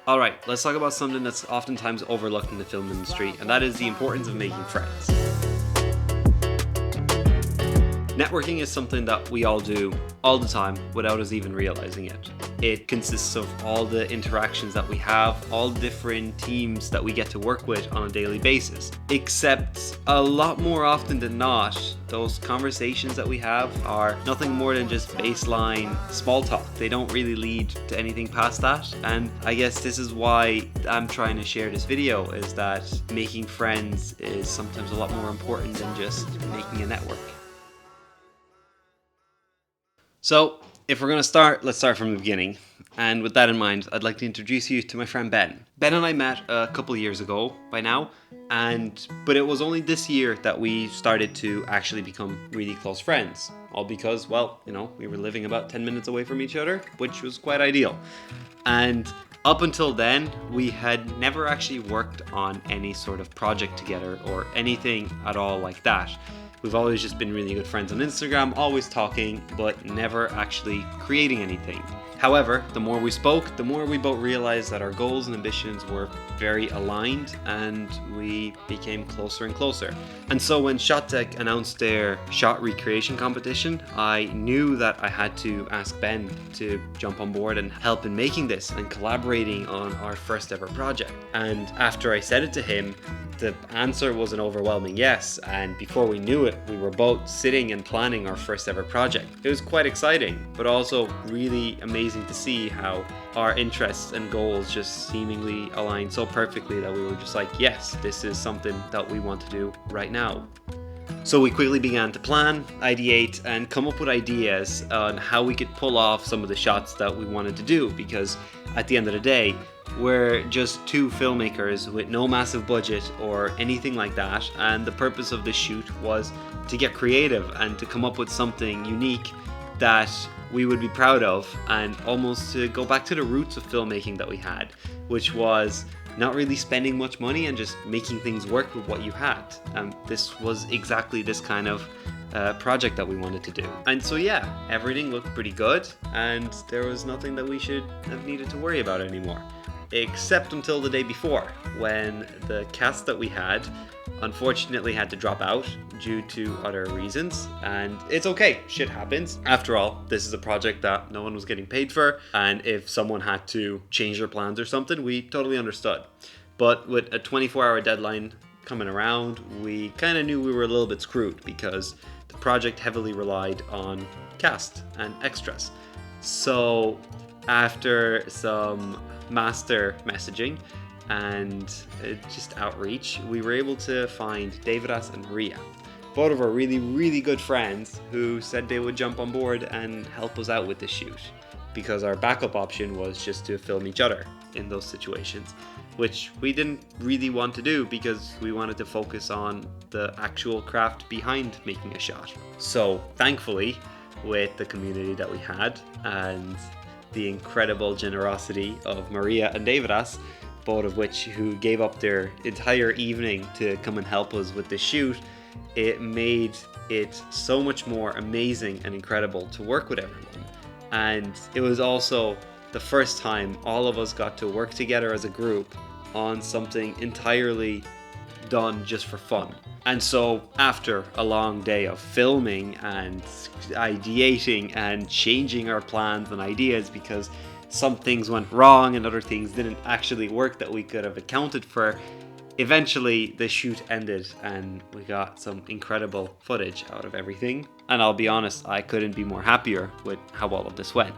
Alright, let's talk about something that's oftentimes overlooked in the film industry, and that is the importance of making friends. Networking is something that we all do all the time without us even realizing it. It consists of all the interactions that we have, all the different teams that we get to work with on a daily basis. Except a lot more often than not, those conversations that we have are nothing more than just baseline small talk. They don't really lead to anything past that. And I guess this is why I'm trying to share this video, is that making friends is sometimes a lot more important than just making a network. So, if we're going to start, let's start from the beginning. And with that in mind, I'd like to introduce you to my friend Ben. Ben and I met a couple of years ago by now, but it was only this year that we started to actually become really close friends. All because, well, we were living about 10 minutes away from each other, which was quite ideal. And up until then, we had never actually worked on any sort of project together or anything at all like that. We've always just been really good friends on Instagram, always talking, but never actually creating anything. However, the more we spoke, the more we both realized that our goals and ambitions were very aligned, and we became closer and closer. And so when ShotTech announced their shot recreation competition, I knew that I had to ask Ben to jump on board and help in making this and collaborating on our first ever project. And after I said it to him, the answer was an overwhelming yes, and before we knew it, we were both sitting and planning our first ever project. It was quite exciting, but also really amazing to see how our interests and goals just seemingly aligned so perfectly that we were just like, yes, this is something that we want to do right now. So we quickly began to plan, ideate, and come up with ideas on how we could pull off some of the shots that we wanted to do, because at the end of the day, we're just two filmmakers with no massive budget or anything like that, and the purpose of this shoot was to get creative and to come up with something unique that we would be proud of, and almost to go back to the roots of filmmaking that we had, which was not really spending much money and just making things work with what you had. This was exactly this kind of project that we wanted to do. And so yeah, everything looked pretty good, and there was nothing that we should have needed to worry about anymore. Except until the day before, when the cast that we had unfortunately had to drop out due to other reasons. And it's okay, shit happens. After all, this is a project that no one was getting paid for, and if someone had to change their plans or something, we totally understood. But with a 24-hour deadline coming around, we kind of knew we were a little bit screwed, because the project heavily relied on cast and extras. So after some master messaging and just outreach, we were able to find Dehancer and Maria, both of our really, really good friends, who said they would jump on board and help us out with the shoot, because our backup option was just to film each other in those situations, which we didn't really want to do because we wanted to focus on the actual craft behind making a shot. So thankfully, with the community that we had and the incredible generosity of Maria and Dehancer, both of which who gave up their entire evening to come and help us with the shoot, it made it so much more amazing and incredible to work with everyone. And it was also the first time all of us got to work together as a group on something entirely done just for fun. And so after a long day of filming and ideating and changing our plans and ideas, because some things went wrong and other things didn't actually work that we could have accounted for, eventually the shoot ended and we got some incredible footage out of everything. And I'll be honest, I couldn't be more happier with how all of this went.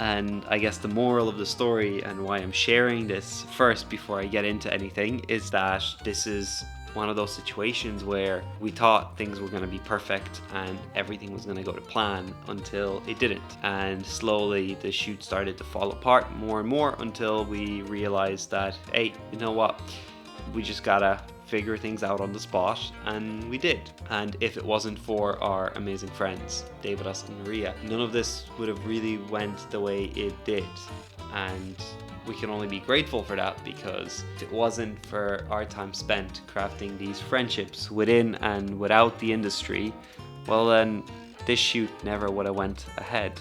And I guess the moral of the story, and why I'm sharing this first before I get into anything, is that this is one of those situations where we thought things were going to be perfect and everything was going to go to plan, until it didn't. And slowly the shoot started to fall apart more and more, until we realized that, hey, you know what? We just gotta figure things out on the spot, and we did. And if it wasn't for our amazing friends, Dehancer and Maria, none of this would have really went the way it did. And we can only be grateful for that, because if it wasn't for our time spent crafting these friendships within and without the industry, well then this shoot never would have went ahead.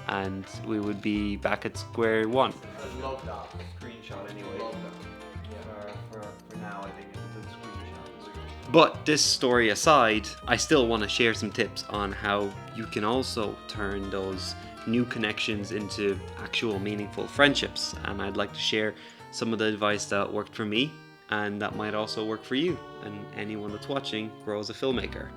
and we would be back at square one. I love that. Screenshot anyway. Love that. For now, I think it's a good screenshot. But this story aside, I still want to share some tips on how you can also turn those new connections into actual meaningful friendships. And I'd like to share some of the advice that worked for me and that might also work for you and anyone that's watching grow as a filmmaker.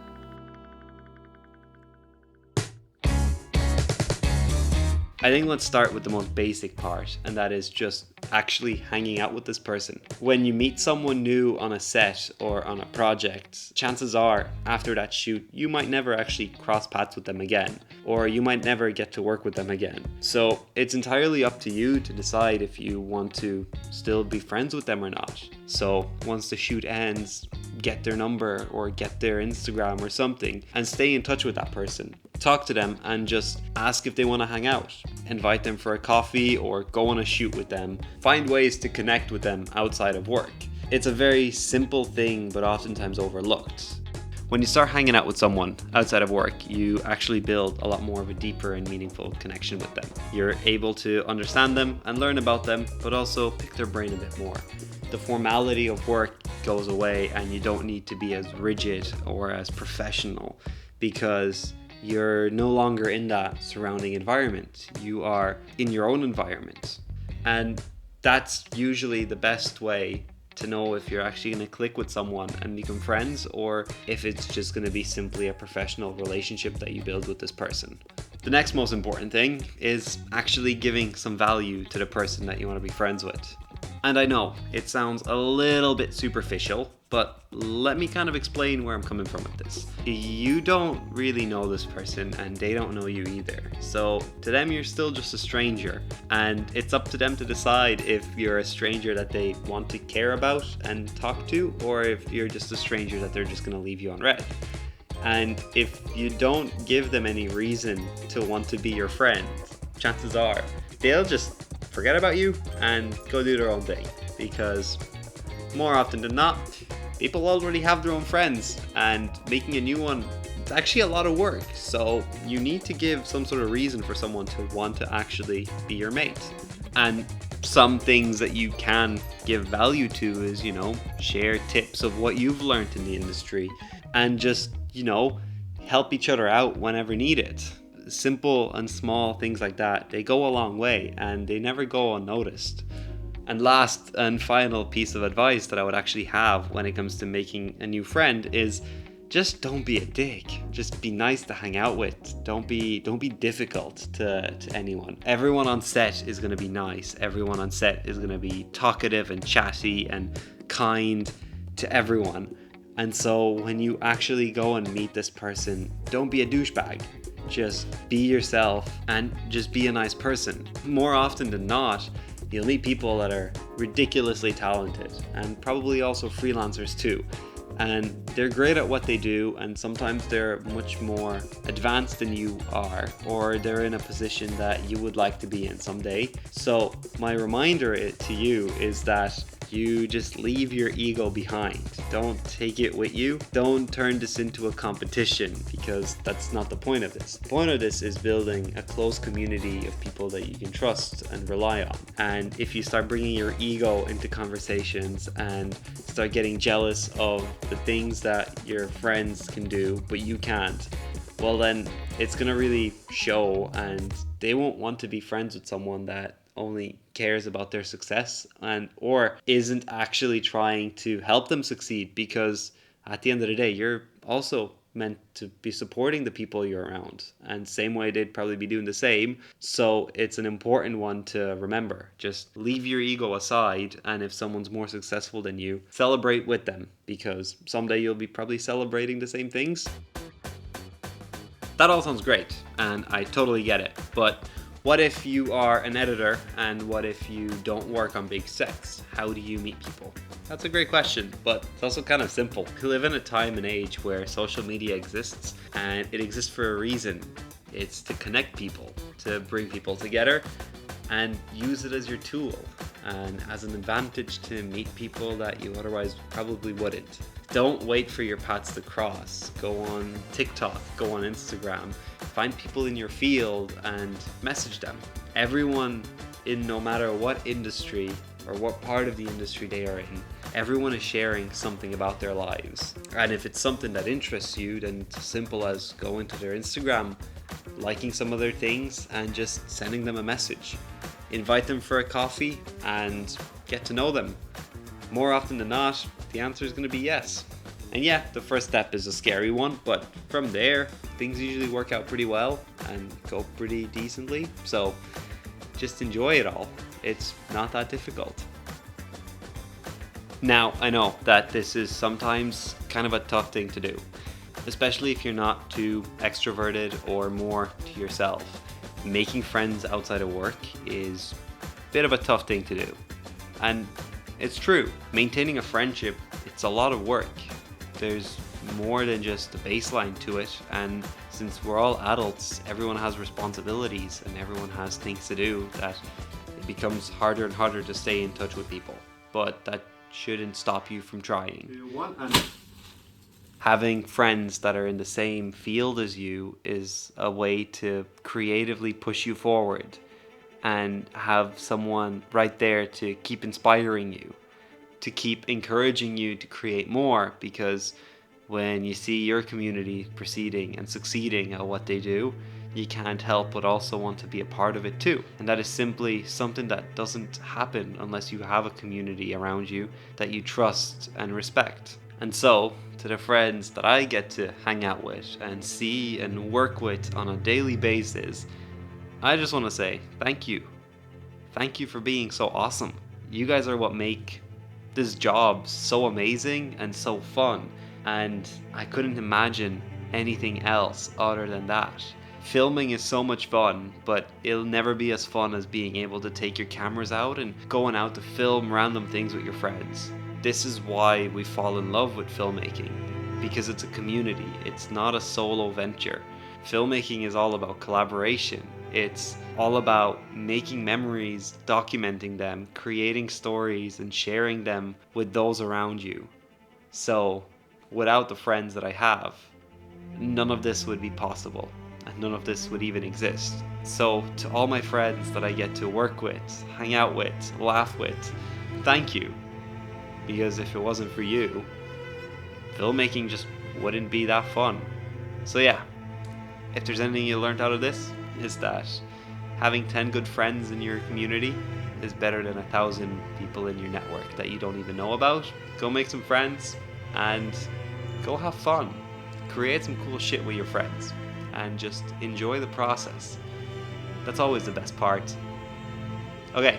I think let's start with the most basic part, and that is just actually hanging out with this person. When you meet someone new on a set or on a project, chances are after that shoot you might never actually cross paths with them again, or you might never get to work with them again. So it's entirely up to you to decide if you want to still be friends with them or not. So once the shoot ends, get their number or get their Instagram or something and stay in touch with that person. Talk to them and just ask if they want to hang out. Invite them for a coffee or go on a shoot with them. Find ways to connect with them outside of work. It's a very simple thing but oftentimes overlooked. When you start hanging out with someone outside of work, you actually build a lot more of a deeper and meaningful connection with them. You're able to understand them and learn about them, but also pick their brain a bit more. The formality of work goes away and you don't need to be as rigid or as professional because you're no longer in that surrounding environment. You are in your own environment. And that's usually the best way to know if you're actually going to click with someone and become friends, or if it's just going to be simply a professional relationship that you build with this person. The next most important thing is actually giving some value to the person that you want to be friends with. And I know it sounds a little bit superficial, but let me kind of explain where I'm coming from with this. You don't really know this person and they don't know you either. So to them, you're still just a stranger, and it's up to them to decide if you're a stranger that they want to care about and talk to, or if you're just a stranger that they're just going to leave you on red. And if you don't give them any reason to want to be your friend, chances are they'll just forget about you and go do their own thing, because more often than not, people already have their own friends, and making a new one, it's actually a lot of work. So you need to give some sort of reason for someone to want to actually be your mate. And some things that you can give value to is, share tips of what you've learned in the industry and just, help each other out whenever needed. Simple and small things like that, they go a long way and they never go unnoticed. And last and final piece of advice that I would actually have when it comes to making a new friend is just don't be a dick. Just be nice to hang out with. Don't be difficult to anyone. Everyone on set is going to be nice. Everyone on set is going to be talkative and chatty and kind to everyone. And so when you actually go and meet this person, don't be a douchebag. Just be yourself and just be a nice person. More often than not, you'll meet people that are ridiculously talented and probably also freelancers too. And they're great at what they do, and sometimes they're much more advanced than you are, or they're in a position that you would like to be in someday. So my reminder to you is that you just leave your ego behind. Don't take it with you. Don't turn this into a competition, because that's not the point of this. The point of this is building a close community of people that you can trust and rely on. And if you start bringing your ego into conversations and start getting jealous of the things that your friends can do but you can't, well then it's gonna really show, and they won't want to be friends with someone that only cares about their success and or isn't actually trying to help them succeed, because at the end of the day you're also meant to be supporting the people you're around, and same way they'd probably be doing the same. So it's an important one to remember. Just leave your ego aside, and if someone's more successful than you, celebrate with them, because someday you'll be probably celebrating the same things. That all sounds great and I totally get it, but what if you are an editor, and what if you don't work on big sets? How do you meet people? That's a great question, but it's also kind of simple. We live in a time and age where social media exists, and it exists for a reason. It's to connect people, to bring people together, and use it as your tool and as an advantage to meet people that you otherwise probably wouldn't. Don't wait for your paths to cross. Go on TikTok, go on Instagram, find people in your field and message them. Everyone in no matter what industry or what part of the industry they are in, everyone is sharing something about their lives. And if it's something that interests you, then it's as simple as going to their Instagram, liking some of their things, and just sending them a message. Invite them for a coffee and get to know them. More often than not, the answer is going to be yes. And yeah, the first step is a scary one, but from there, things usually work out pretty well and go pretty decently. So just enjoy it all. It's not that difficult. Now, I know that this is sometimes kind of a tough thing to do, especially if you're not too extroverted or more to yourself. Making friends outside of work is a bit of a tough thing to do. And it's true, maintaining a friendship, it's a lot of work. There's more than just the baseline to it, and since we're all adults, everyone has responsibilities and everyone has things to do, that it becomes harder and harder to stay in touch with people. But that shouldn't stop you from trying. Having friends that are in the same field as you is a way to creatively push you forward and have someone right there to keep inspiring you, to keep encouraging you to create more, because when you see your community proceeding and succeeding at what they do, you can't help but also want to be a part of it too. And that is simply something that doesn't happen unless you have a community around you that you trust and respect. And so, to the friends that I get to hang out with and see and work with on a daily basis, I just want to say thank you. Thank you for being so awesome. You guys are what make this job so amazing and so fun, and I couldn't imagine anything else other than that. Filming is so much fun, but it'll never be as fun as being able to take your cameras out and going out to film random things with your friends. This is why we fall in love with filmmaking, because it's a community, it's not a solo venture. Filmmaking is all about collaboration. It's all about making memories, documenting them, creating stories, and sharing them with those around you. So, without the friends that I have, none of this would be possible, and none of this would even exist. So, to all my friends that I get to work with, hang out with, laugh with, thank you. Because if it wasn't for you, filmmaking just wouldn't be that fun. So yeah, if there's anything you learned out of this, is that having 10 good friends in your community is better than 1,000 people in your network that you don't even know about. Go make some friends and go have fun. Create some cool shit with your friends and just enjoy the process. That's always the best part. Okay,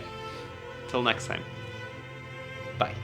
till next time. Bye.